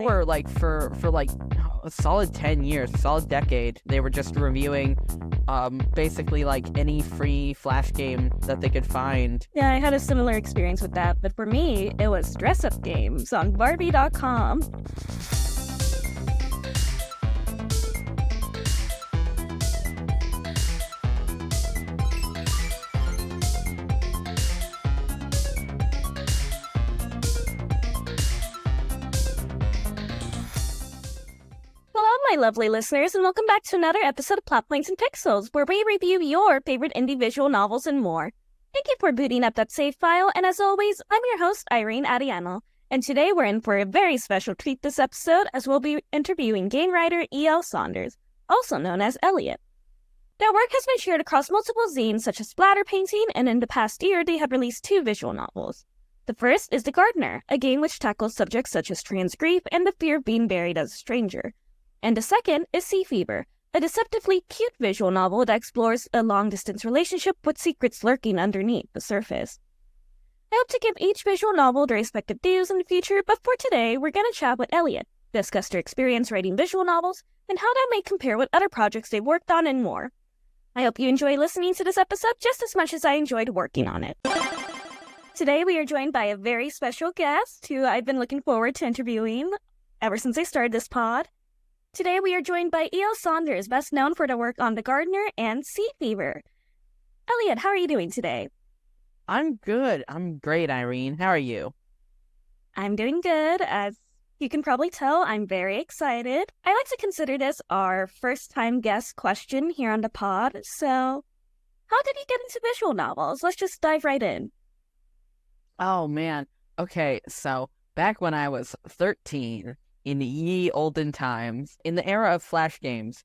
Were like for like a solid 10 years, a solid decade, they were just reviewing basically like any free Flash game that they could find. Yeah, I had a similar experience with that, but for me, it was dress-up games on Barbie.com. Hello, my lovely listeners, and welcome back to another episode of Plot Points and Pixels, where we review your favorite indie visual novels and more. Thank you for booting up that save file, and as always, I'm your host, Irene Ariano, and today we're in for a very special treat this episode, as we'll be interviewing game writer E.L. Sonders, also known as Elliot. Their work has been shared across multiple zines such as Splatter Painting, and in the past year, they have released 2 visual novels. The first is The Gardener, a game which tackles subjects such as trans grief and the fear of being buried as a stranger. And the second is Sea Fever, a deceptively cute visual novel that explores a long-distance relationship with secrets lurking underneath the surface. I hope to give each visual novel their respective dues in the future, but for today, we're going to chat with Elliot, discuss their experience writing visual novels, and how that may compare with other projects they've worked on and more. I hope you enjoy listening to this episode just as much as I enjoyed working on it. Today, we are joined by a very special guest who I've been looking forward to interviewing ever since I started this pod. Today, we are joined by E.L. Sonders, best known for the work on The Gardener and Sea Fever. Elliot, how are you doing today? I'm good. I'm great, Irene. How are you? I'm doing good. As you can probably tell, I'm very excited. I like to consider this our first-time guest question here on the pod. So, how did you get into visual novels? Let's just dive right in. Oh, man. Okay, so back when I was 13, in the ye olden times, in the era of Flash games,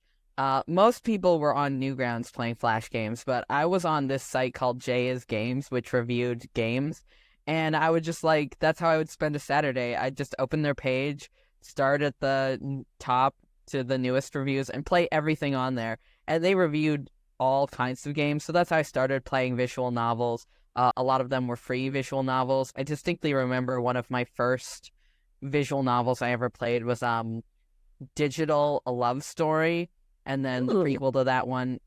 most people were on Newgrounds playing Flash games, but I was on this site called J is Games, which reviewed games, and I would just that's how I would spend a Saturday. I'd just open their page, start at the top to the newest reviews, and play everything on there, and they reviewed all kinds of games, so that's how I started playing visual novels. A lot of them were free visual novels. I distinctly remember one of my first visual novels I ever played was Digital, a Love Story, and then the prequel to that one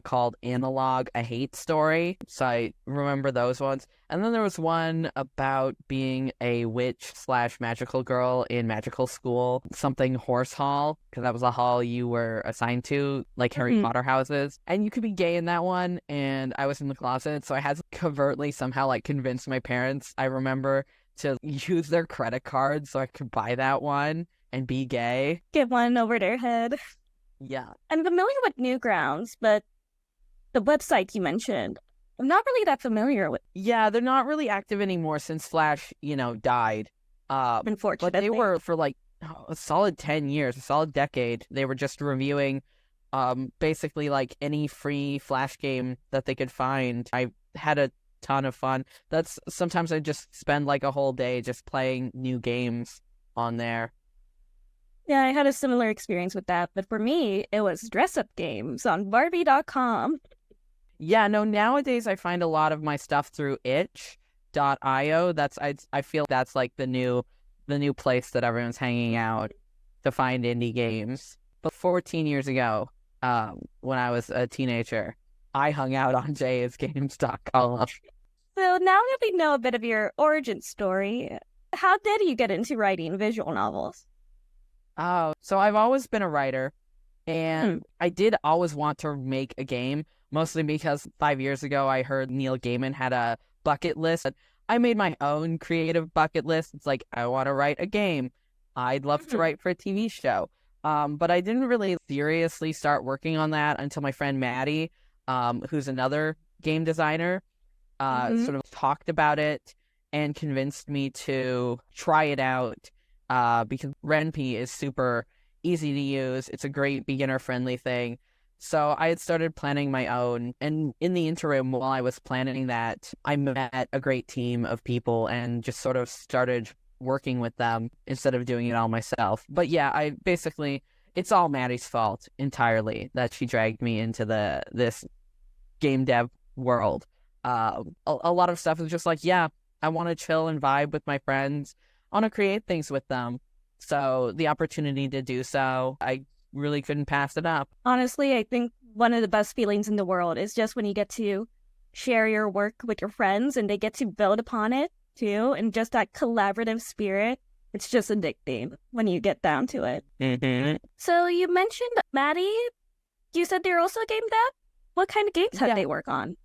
called Analog, a Hate Story. So I remember those ones. And then there was one about being a witch / magical girl in magical school, something Horse Hall, because that was a hall you were assigned to, like Harry Potter houses. And you could be gay in that one, and I was in the closet, so I had to covertly somehow convince my parents, I remember, to use their credit card so I could buy that one and be gay. Get one over their head. Yeah. I'm familiar with Newgrounds, but the website you mentioned, I'm not really that familiar with. Yeah, they're not really active anymore since Flash, died. Unfortunately. But they were for a solid 10 years, a solid decade. They were just reviewing basically any free Flash game that they could find. I had a ton of fun. Sometimes I just spend a whole day just playing new games on there. Yeah, I had a similar experience with that, but for me, it was dress-up games on Barbie.com. Yeah, no, nowadays I find a lot of my stuff through itch.io. I feel that's the new place that everyone's hanging out to find indie games. But 14 years ago, when I was a teenager, I hung out on jsgames.com. So now that we know a bit of your origin story, how did you get into writing visual novels? Oh, so I've always been a writer, and I did always want to make a game, mostly because 5 years ago I heard Neil Gaiman had a bucket list. I made my own creative bucket list. It's I want to write a game. I'd love to write for a TV show. But I didn't really seriously start working on that until my friend Maddie, who's another game designer, sort of talked about it and convinced me to try it out. Because Ren'Py is super easy to use. It's a great beginner-friendly thing. So I had started planning my own, and in the interim, while I was planning that, I met a great team of people and just sort of started working with them instead of doing it all myself. But yeah, it's all Maddie's fault entirely that she dragged me into this game dev world. A lot of stuff is just yeah, I want to chill and vibe with my friends. I want to create things with them. So the opportunity to do so, I really couldn't pass it up. Honestly, I think one of the best feelings in the world is just when you get to share your work with your friends and they get to build upon it too. And just that collaborative spirit, it's just addicting when you get down to it. Mm-hmm. So you mentioned Maddie. You said they're also a game dev? What kind of games have they work on?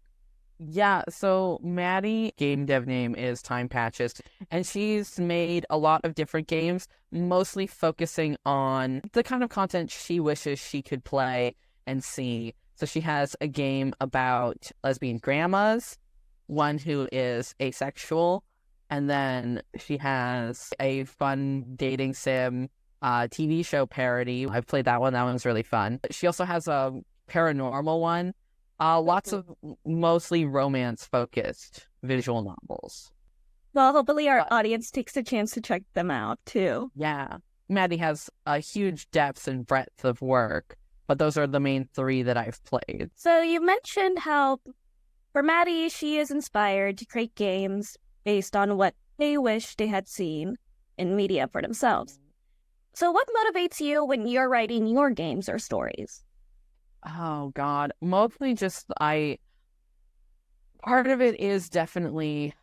Yeah, so Maddie, game dev name is Time Patches, and she's made a lot of different games, mostly focusing on the kind of content she wishes she could play and see. So she has a game about lesbian grandmas, one who is asexual, and then she has a fun dating sim TV show parody. I've played that one. That one's really fun. She also has a paranormal one. Lots of mostly romance-focused visual novels. Well, hopefully our audience takes a chance to check them out, too. Yeah. Maddie has a huge depth and breadth of work, but those are the main three that I've played. So you mentioned how, for Maddie, she is inspired to create games based on what they wish they had seen in media for themselves. So what motivates you when you're writing your games or stories? Oh, God. Mostly just part of it is definitely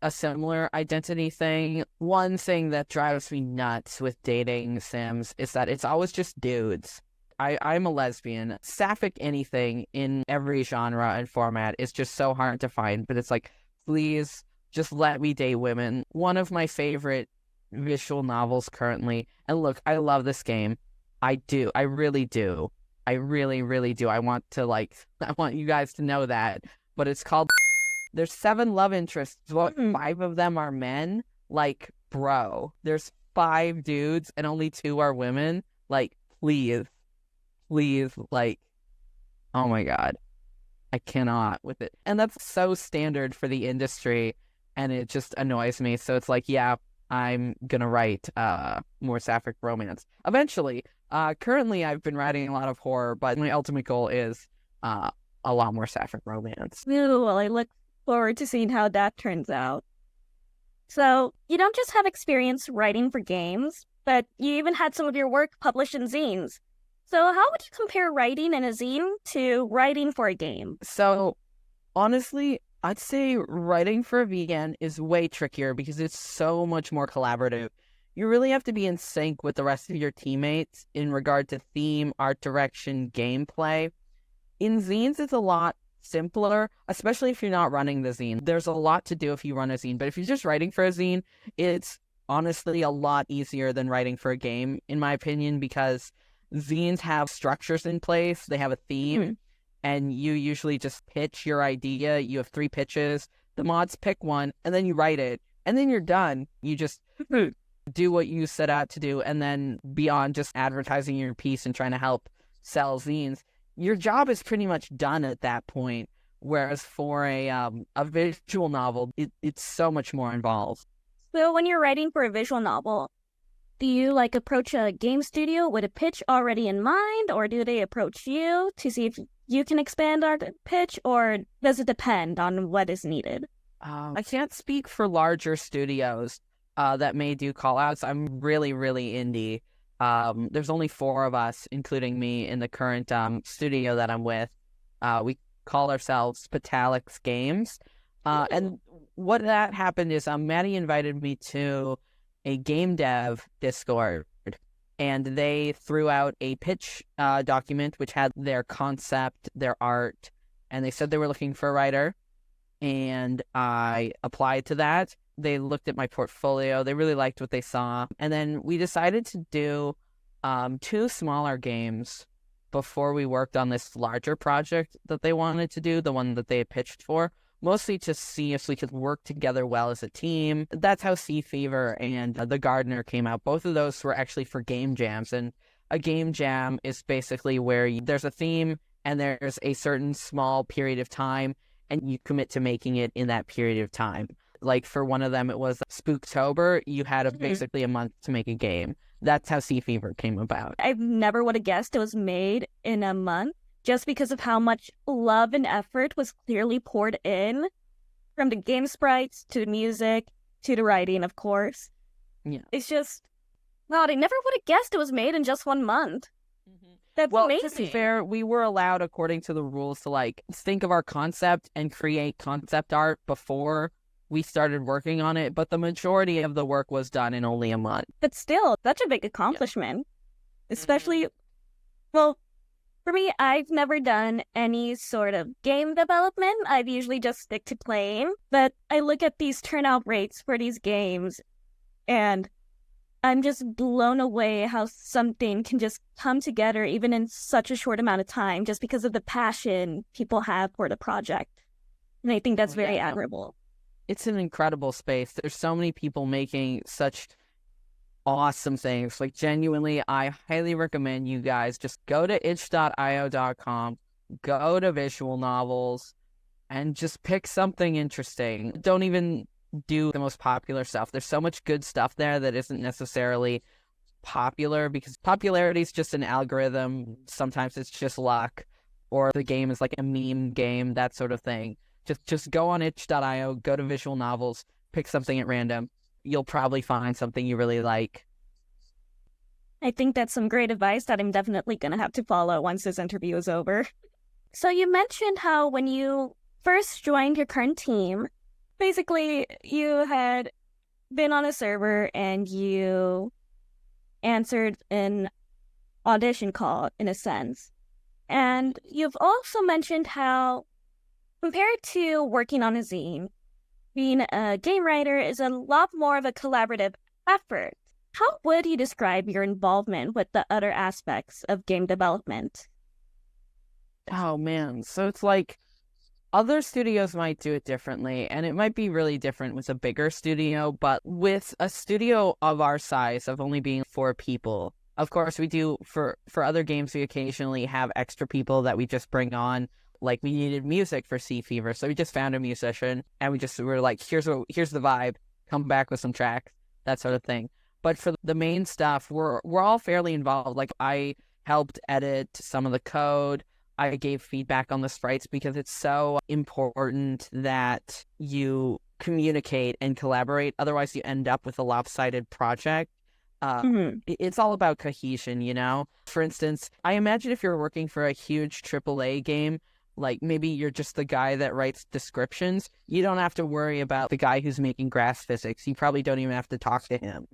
a similar identity thing. One thing that drives me nuts with dating sims is that it's always just dudes. I'm a lesbian. Sapphic anything in every genre and format is just so hard to find, but it's like, please just let me date women. One of my favorite visual novels currently, and look, I love this game. I do. I really do. I really, really do. I want you guys to know that. But it's called... There's 7 love interests. What, 5 of them are men? Like, bro. There's 5 dudes and only 2 are women? Like, please. Please, like... Oh my god. I cannot with it. And that's so standard for the industry, and it just annoys me. So it's like, yeah, I'm gonna write more sapphic romance. Eventually. Currently, I've been writing a lot of horror, but my ultimate goal is a lot more sapphic romance. Ooh, well, I look forward to seeing how that turns out. So, you don't just have experience writing for games, but you even had some of your work published in zines. So how would you compare writing in a zine to writing for a game? So, honestly, I'd say writing for a VN is way trickier because it's so much more collaborative. You really have to be in sync with the rest of your teammates in regard to theme, art direction, gameplay. In zines, it's a lot simpler, especially if you're not running the zine. There's a lot to do if you run a zine, but if you're just writing for a zine, it's honestly a lot easier than writing for a game, in my opinion, because zines have structures in place, they have a theme, and you usually just pitch your idea. You have 3 pitches, the mods pick one, and then you write it, and then you're done. You just... do what you set out to do, and then beyond just advertising your piece and trying to help sell zines, your job is pretty much done at that point. Whereas for a visual novel, it's so much more involved. So when you're writing for a visual novel, do you approach a game studio with a pitch already in mind, or do they approach you to see if you can expand our pitch, or does it depend on what is needed? I can't speak for larger studios that may do call-outs. I'm really, really indie. There's only 4 of us, including me, in the current studio that I'm with. We call ourselves Petallix Games. And what that happened is Maddie invited me to a game dev Discord, and they threw out a pitch document which had their concept, their art, and they said they were looking for a writer, and I applied to that. They looked at my portfolio. They really liked what they saw. And then we decided to do 2 smaller games before we worked on this larger project that they wanted to do, the one that they had pitched for, mostly to see if we could work together well as a team. That's how Sea Fever and The Gardener came out. Both of those were actually for game jams. And a game jam is basically where there's a theme and there's a certain small period of time, and you commit to making it in that period of time. Like for one of them, it was Spooktober. You had basically a month to make a game. That's how Sea Fever came about. I never would have guessed it was made in a month, just because of how much love and effort was clearly poured in, from the game sprites to the music to the writing, of course. Yeah. It's just God, I never would have guessed it was made in just 1 month. That's Well, amazing. to be fair, we were allowed, according to the rules, to like think of our concept and create concept art before we started working on it, but the majority of the work was done in only a month. But still, such a big accomplishment. Especially, well, for me, I've never done any sort of game development. I've usually just stick to playing. But I look at these turnout rates for these games, and I'm just blown away how something can just come together even in such a short amount of time just because of the passion people have for the project. And I think that's very admirable. It's an incredible space. There's so many people making such awesome things. Like, genuinely, I highly recommend you guys just go to itch.io.com, go to visual novels, and just pick something interesting. Don't even do the most popular stuff. There's so much good stuff there that isn't necessarily popular, because popularity is just an algorithm. Sometimes it's just luck, or the game is like a meme game, that sort of thing. Just go on itch.io, go to visual novels, pick something at random. You'll probably find something you really like. I think that's some great advice that I'm definitely going to have to follow once this interview is over. So you mentioned how when you first joined your current team, basically you had been on a server and you answered an audition call, in a sense. And you've also mentioned how, compared to working on a zine, being a game writer is a lot more of a collaborative effort. How would you describe your involvement with the other aspects of game development? Oh, man. So it's like other studios might do it differently, and it might be really different with a bigger studio, but with a studio of our size, of only being 4 people, of course, we do, for other games, we occasionally have extra people that we just bring on. Like, we needed music for Sea Fever, so we just found a musician, and we were like, here's the vibe, come back with some tracks, that sort of thing. But for the main stuff, we're all fairly involved. Like, I helped edit some of the code. I gave feedback on the sprites, because it's so important that you communicate and collaborate. Otherwise, you end up with a lopsided project. It's all about cohesion, you know? For instance, I imagine if you're working for a huge AAA game, like maybe you're just the guy that writes descriptions, you don't have to worry about the guy who's making grass physics. You probably don't even have to talk to him.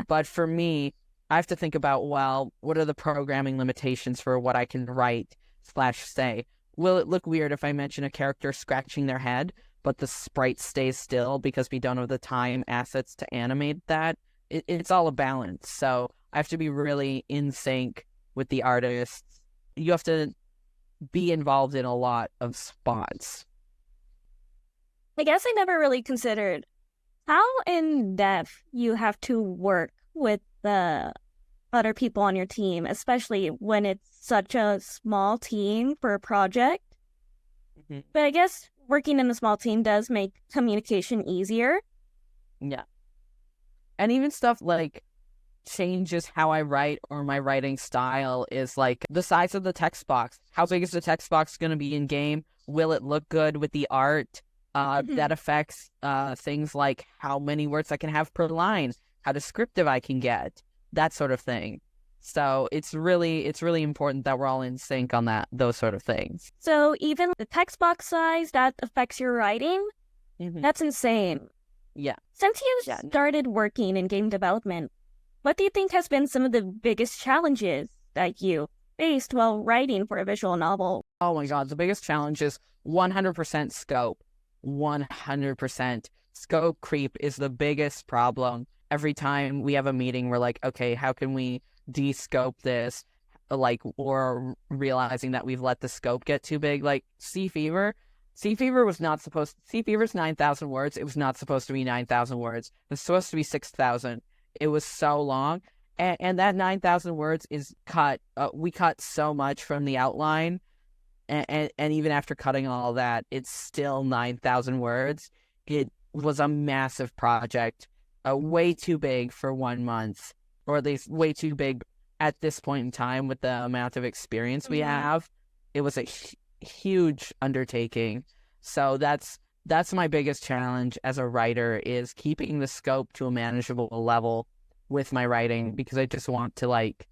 But for me, I have to think about, well, what are the programming limitations for what I can write / say? Will it look weird if I mention a character scratching their head, but the sprite stays still because we don't have the time assets to animate that? It's all a balance. So I have to be really in sync with the artists. You have to be involved in a lot of spots. I guess I never really considered how in depth you have to work with the other people on your team, especially when it's such a small team for a project. But I guess working in a small team does make communication easier. Yeah. And even stuff like changes how I write or my writing style is like the size of the text box. How big is the text box going to be in game? Will it look good with the art? That affects things like how many words I can have per line, how descriptive I can get, that sort of thing. So it's really important that we're all in sync on those sort of things. So even the text box size, that affects your writing? That's insane. Yeah. Since you started working in game development, what do you think has been some of the biggest challenges that you faced while writing for a visual novel? Oh my God, the biggest challenge is 100% scope. 100%. Scope creep is the biggest problem. Every time we have a meeting, we're like, okay, how can we de-scope this? Like, or realizing that we've let the scope get too big. Like, Sea Fever was not supposed... Sea Fever's 9,000 words. It was not supposed to be 9,000 words. It was supposed to be 6,000. It was so long. And that 9,000 words is cut. We cut so much from the outline. And even after cutting all that, it's still 9,000 words. It was a massive project, way too big for 1 month, or at least way too big at this point in time with the amount of experience we have. It was a huge undertaking. So that's my biggest challenge as a writer, is keeping the scope to a manageable level with my writing because I just want to like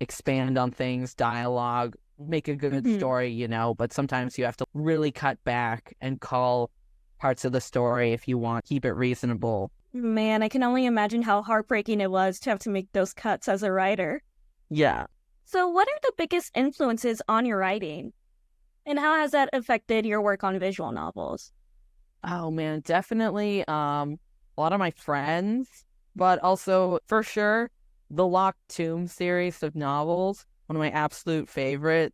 expand on things, dialogue, make a good story, you know, but sometimes you have to really cut back and call parts of the story if you want to keep it reasonable. Man, I can only imagine how heartbreaking it was to have to make those cuts as a writer. Yeah. So what are the biggest influences on your writing? And how has that affected your work on visual novels? Oh man, definitely a lot of my friends, but also for sure the Locked Tomb series of novels, one of my absolute favorite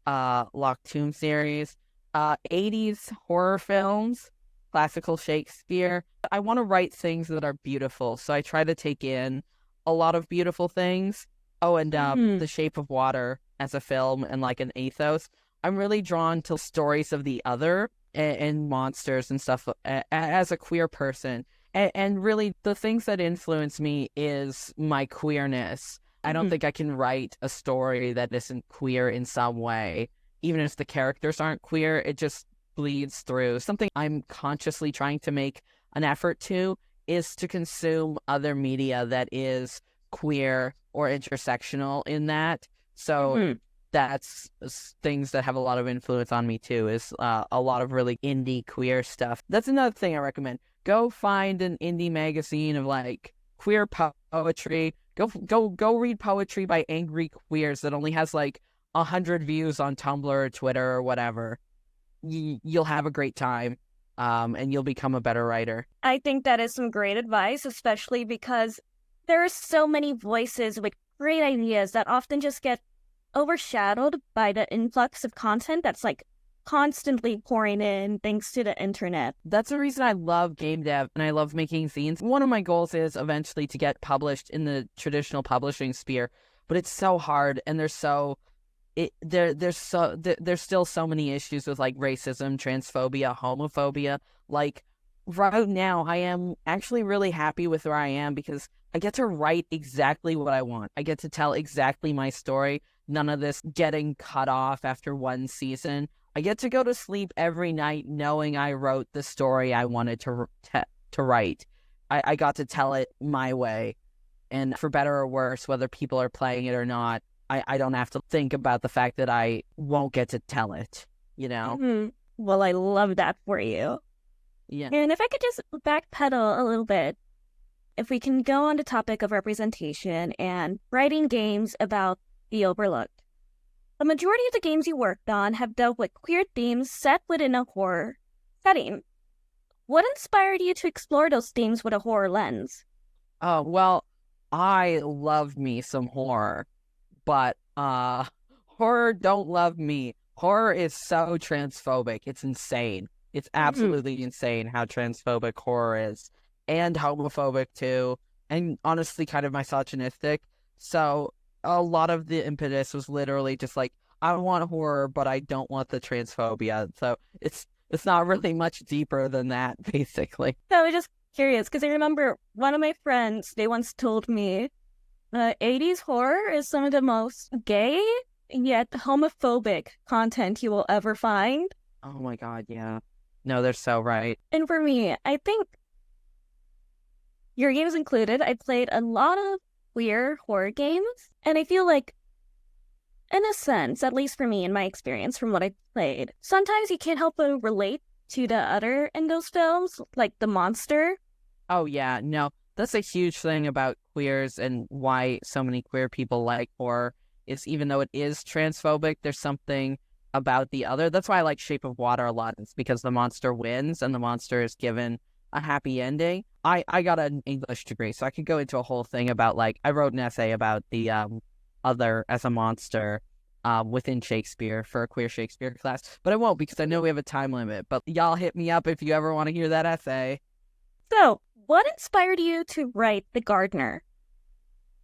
Locked Tomb series. 80s horror films, classical Shakespeare. I want to write things that are beautiful, so I try to take in a lot of beautiful things. Oh, and The Shape of Water as a film and like an ethos. I'm really drawn to stories of the other and monsters and stuff as a queer person. And really, the things that influence me is my queerness. I don't think I can write a story that isn't queer in some way. Even if the characters aren't queer, it just bleeds through. Something I'm consciously trying to make an effort to is to consume other media that is queer or intersectional in that. So that's things that have a lot of influence on me too, is a lot of really indie queer stuff. That's another thing I recommend. Go find an indie magazine of like queer poetry. Go read poetry by angry queers that only has like 100 views on Tumblr or Twitter or whatever. You'll have a great time, and you'll become a better writer. I think that is some great advice, especially because there are so many voices with great ideas that often just get overshadowed by the influx of content that's like constantly pouring in thanks to the internet. That's the reason I love game dev and I love making zines. One of my goals is eventually to get published in the traditional publishing sphere, but it's so hard, and there's still so many issues with like racism, transphobia, homophobia. Like right now, I am actually really happy with where I am because I get to write exactly what I want. I get to tell exactly my story. None of this getting cut off after one season. I get to go to sleep every night knowing I wrote the story I wanted to write. I got to tell it my way. And for better or worse, whether people are playing it or not, I don't have to think about the fact that I won't get to tell it, you know? Well, I love that for you. Yeah. And if I could just backpedal a little bit, if we can go on the topic of representation and writing games about the overlooked. The majority of the games you worked on have dealt with queer themes set within a horror setting. What inspired you to explore those themes with a horror lens? Oh, well, I love me some horror, but horror don't love me. Horror is so transphobic. It's insane. It's absolutely insane how transphobic horror is, and homophobic too, and honestly kind of misogynistic. So a lot of the impetus was literally just like, I want horror, but I don't want the transphobia. So it's not really much deeper than that, basically. So I was just curious, because I remember one of my friends, they once told me 80s horror is some of the most gay, yet homophobic content you will ever find. Oh my god, yeah. No, they're so right. And for me, I think your games included, I played a lot of queer horror games, and I feel like, in a sense, at least for me in my experience from what I played, sometimes you can't help but relate to the other in those films, like the monster. Oh yeah, no, that's a huge thing about queers and why so many queer people like horror is even though it is transphobic, there's something about the other. That's why I like Shape of Water a lot. It's because the monster wins and the monster is given a happy ending. I got an English degree, so I could go into a whole thing about like I wrote an essay about the other as a monster within Shakespeare for a queer Shakespeare class, but I won't because I know we have a time limit. But y'all hit me up if you ever want to hear that essay. So, what inspired you to write The Gardener?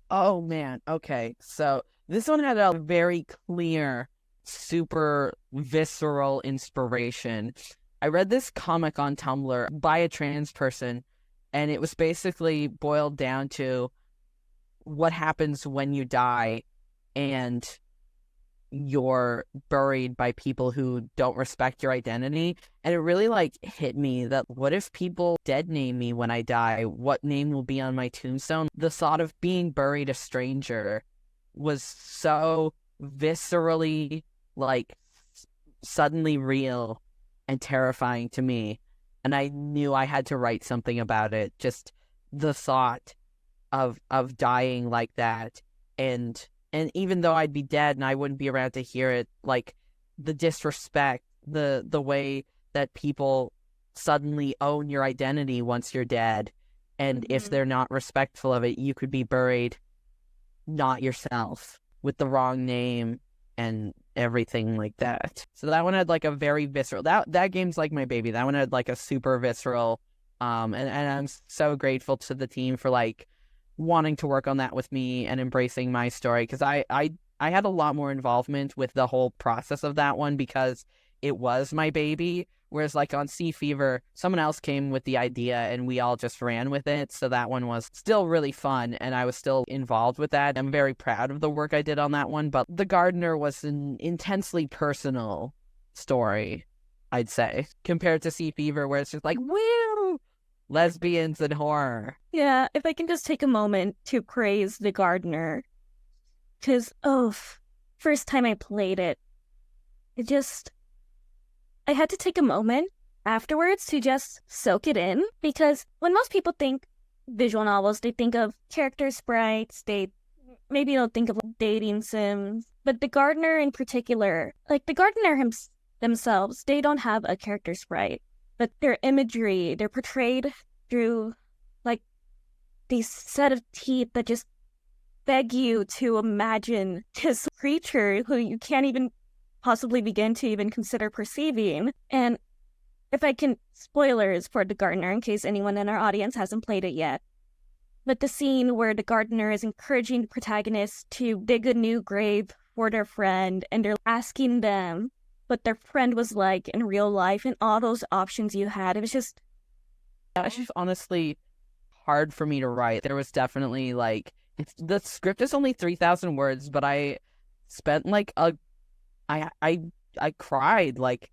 Oh man, okay. So this one had a very clear, super visceral inspiration. I read this comic on Tumblr by a trans person, and it was basically boiled down to what happens when you die, and you're buried by people who don't respect your identity. And it really like hit me that what if people dead name me when I die? What name will be on my tombstone? The thought of being buried a stranger was so viscerally like suddenly real and terrifying to me. And I knew I had to write something about it. Just the thought of dying like that, and even though I'd be dead and I wouldn't be around to hear it, like the disrespect, the way that people suddenly own your identity once you're dead, and if they're not respectful of it, you could be buried not yourself with the wrong name and everything like that. So that one had like a very visceral, that game's like my baby. That one had like a super visceral, and I'm so grateful to the team for like wanting to work on that with me and embracing my story, because I had a lot more involvement with the whole process of that one because it was my baby. Whereas like on Sea Fever, someone else came with the idea and we all just ran with it. So that one was still really fun and I was still involved with that. I'm very proud of the work I did on that one. But The Gardener was an intensely personal story, I'd say, compared to Sea Fever, where it's just like, woo, lesbians and horror. Yeah, if I can just take a moment to praise The Gardener. Because, first time I played it, I had to take a moment afterwards to just soak it in, because when most people think visual novels, they think of character sprites, they maybe don't think of dating sims, but The Gardener in particular, like the Gardener themselves, they don't have a character sprite, but their imagery, they're portrayed through like these set of teeth that just beg you to imagine this creature who you can't even possibly begin to even consider perceiving. And if I can, spoilers for The Gardener in case anyone in our audience hasn't played it yet, but the scene where the gardener is encouraging the protagonist to dig a new grave for their friend, and they're asking them what their friend was like in real life, and all those options you had, it was just honestly hard for me to write. There was definitely like, the script is only 3,000 words, but I spent like I cried like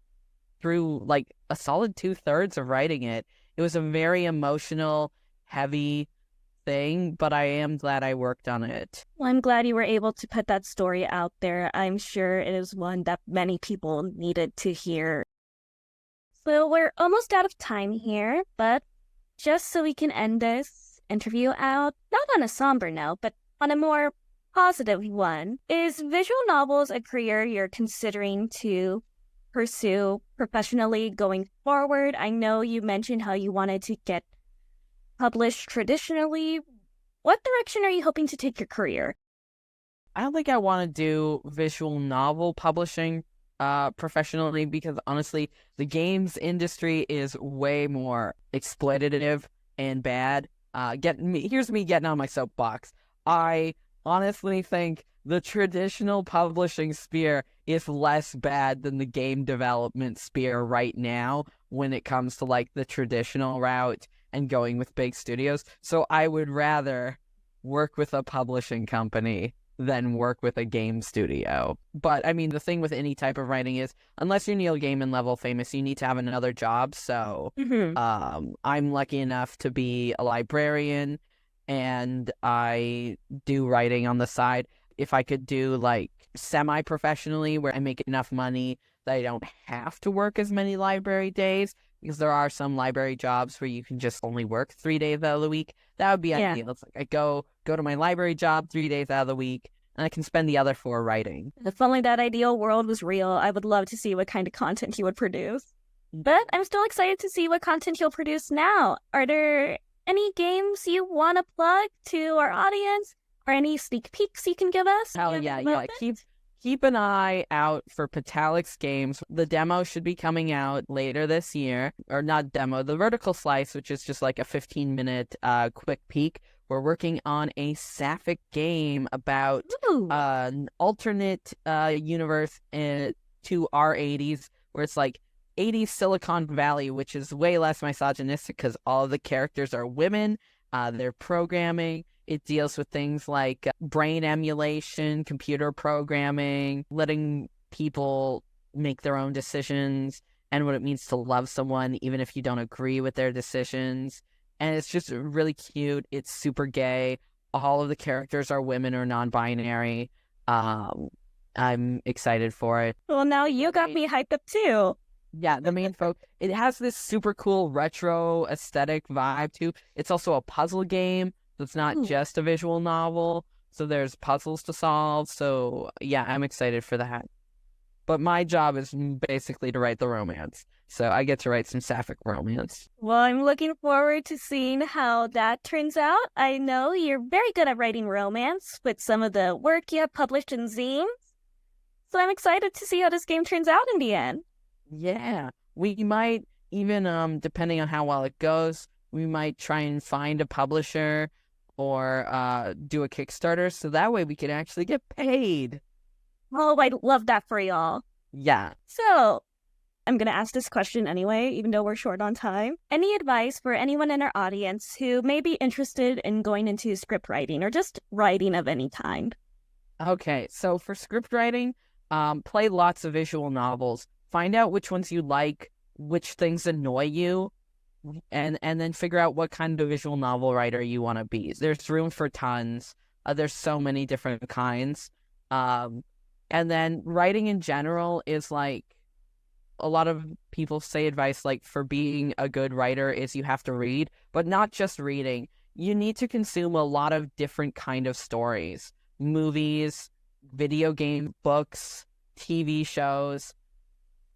through like a solid 2/3 of writing it. It was a very emotional, heavy thing, but I am glad I worked on it. Well, I'm glad you were able to put that story out there. I'm sure it is one that many people needed to hear. So we're almost out of time here, but just so we can end this interview out, not on a somber note, but on a more positive one, is visual novels a career you're considering to pursue professionally going forward? I know you mentioned how you wanted to get published traditionally. What direction are you hoping to take your career? I don't think I want to do visual novel publishing professionally, because honestly, the games industry is way more exploitative and bad. Here's me getting on my soapbox. I honestly think the traditional publishing sphere is less bad than the game development sphere right now when it comes to like the traditional route and going with big studios. So I would rather work with a publishing company than work with a game studio. But I mean, the thing with any type of writing is, unless you're Neil Gaiman level famous, you need to have another job. So I'm lucky enough to be a librarian, and I do writing on the side. If I could do like semi-professionally where I make enough money that I don't have to work as many library days, because there are some library jobs where you can just only work 3 days out of the week, that would be ideal. It's like I go to my library job 3 days out of the week, and I can spend the other 4 writing. If only that ideal world was real, I would love to see what kind of content you would produce. But I'm still excited to see what content you'll produce now. Are there any games you want to plug to our audience, or any sneak peeks you can give us? Hell yeah. Keep an eye out for Petallix Games. The demo should be coming out later this year. Or not demo, the vertical slice, which is just like a 15-minute quick peek. We're working on a sapphic game about an alternate universe to our 80s, where it's like 80s Silicon Valley, which is way less misogynistic because all of the characters are women. Their programming It deals with things like brain emulation, computer programming, letting people make their own decisions, and what it means to love someone even if you don't agree with their decisions. And it's just really cute. It's super gay. All of the characters are women or non-binary. I'm excited for it. Well, now you got me hyped up too. Yeah, the main it has this super cool retro aesthetic vibe too. It's also a puzzle game. So it's not just a visual novel. So there's puzzles to solve. So yeah, I'm excited for that. But my job is basically to write the romance. So I get to write some sapphic romance. Well, I'm looking forward to seeing how that turns out. I know you're very good at writing romance with some of the work you have published in zines. So I'm excited to see how this game turns out in the end. Yeah, we might even, depending on how well it goes, we might try and find a publisher or do a Kickstarter. So that way we can actually get paid. Oh, I'd love that for y'all. Yeah. So, I'm going to ask this question anyway, even though we're short on time. Any advice for anyone in our audience who may be interested in going into script writing or just writing of any kind? Okay, so for script writing, play lots of visual novels. Find out which ones you like, which things annoy you, and then figure out what kind of visual novel writer you want to be. There's room for tons. There's so many different kinds. And then writing in general is like, a lot of people say advice like for being a good writer is you have to read, but not just reading. You need to consume a lot of different kind of stories, movies, video game, books, TV shows,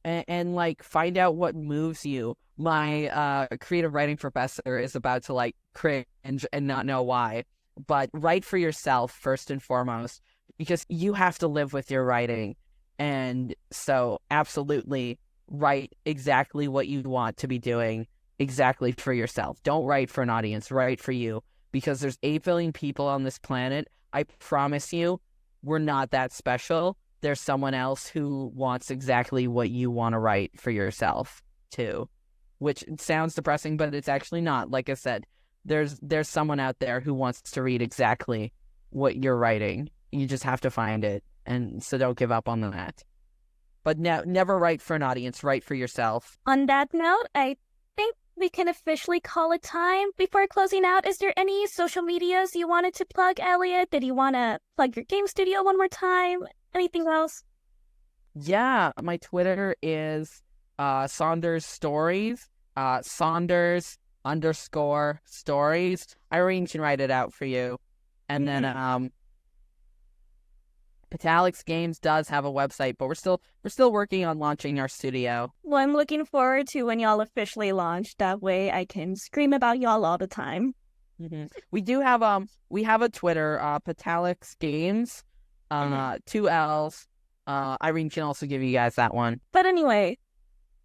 and like find out what moves you. My creative writing professor is about to like cringe and not know why, but write for yourself first and foremost, because you have to live with your writing. And so absolutely write exactly what you want to be doing exactly for yourself. Don't write for an audience, write for you, because there's 8 billion people on this planet. I promise you, we're not that special. There's someone else who wants exactly what you want to write for yourself too, which sounds depressing, but it's actually not. Like I said, there's someone out there who wants to read exactly what you're writing. You just have to find it. And so don't give up on that. But never write for an audience, write for yourself. On that note, I think we can officially call it time. Before closing out, is there any social medias you wanted to plug, Elliot? Did you want to plug your game studio one more time? Anything else? Yeah, my Twitter is Sonders Stories, Sonders_stories. Irene can write it out for you. And then Petallix Games does have a website, but we're still working on launching our studio. Well, I'm looking forward to when y'all officially launch. That way I can scream about y'all all the time. Mm-hmm. We do have we have a Twitter, Petallix Games, 2 L's. Irene can also give you guys that one. But anyway,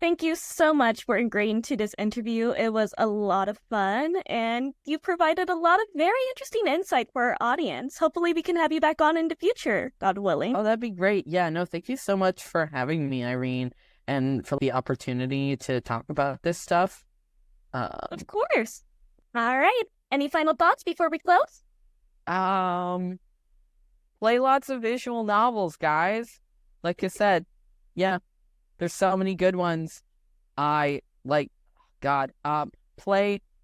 thank you so much for agreeing to this interview. It was a lot of fun, and you provided a lot of very interesting insight for our audience. Hopefully we can have you back on in the future, God willing. Oh, that'd be great. Yeah, no, thank you so much for having me, Irene, and for the opportunity to talk about this stuff. Of course. All right. Any final thoughts before we close? Play lots of visual novels, guys. Like I said, yeah. There's so many good ones. Play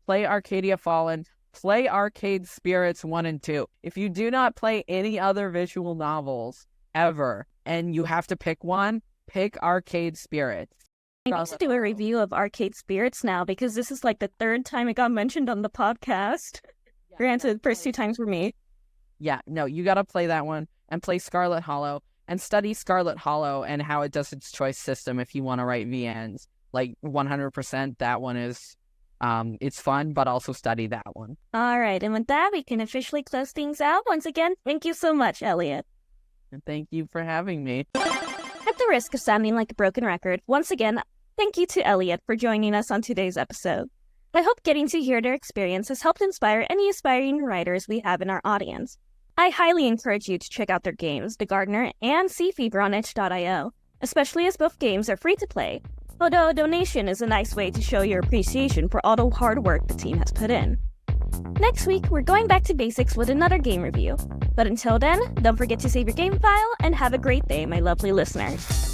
Arcadia Fallen, play Arcade Spirits 1 and 2. If you do not play any other visual novels ever, and you have to pick one, pick Arcade Spirits. I need to do a review of Arcade Spirits now, because this is like the 3rd time it got mentioned on the podcast. Yeah, granted, first 2 times for me. Yeah, no, you gotta play that one, and play Scarlet Hollow. And study Scarlet Hollow and how it does its choice system if you want to write VNs. Like 100%, that one is, it's fun, but also study that one. All right, and with that, we can officially close things out. Once again, thank you so much, Elliot. And thank you for having me. At the risk of sounding like a broken record, once again, thank you to Elliot for joining us on today's episode. I hope getting to hear their experience has helped inspire any aspiring writers we have in our audience. I highly encourage you to check out their games, The Gardener and Sea Fever on itch.io, especially as both games are free to play, although a donation is a nice way to show your appreciation for all the hard work the team has put in. Next week, we're going back to basics with another game review. But until then, don't forget to save your game file and have a great day, my lovely listeners.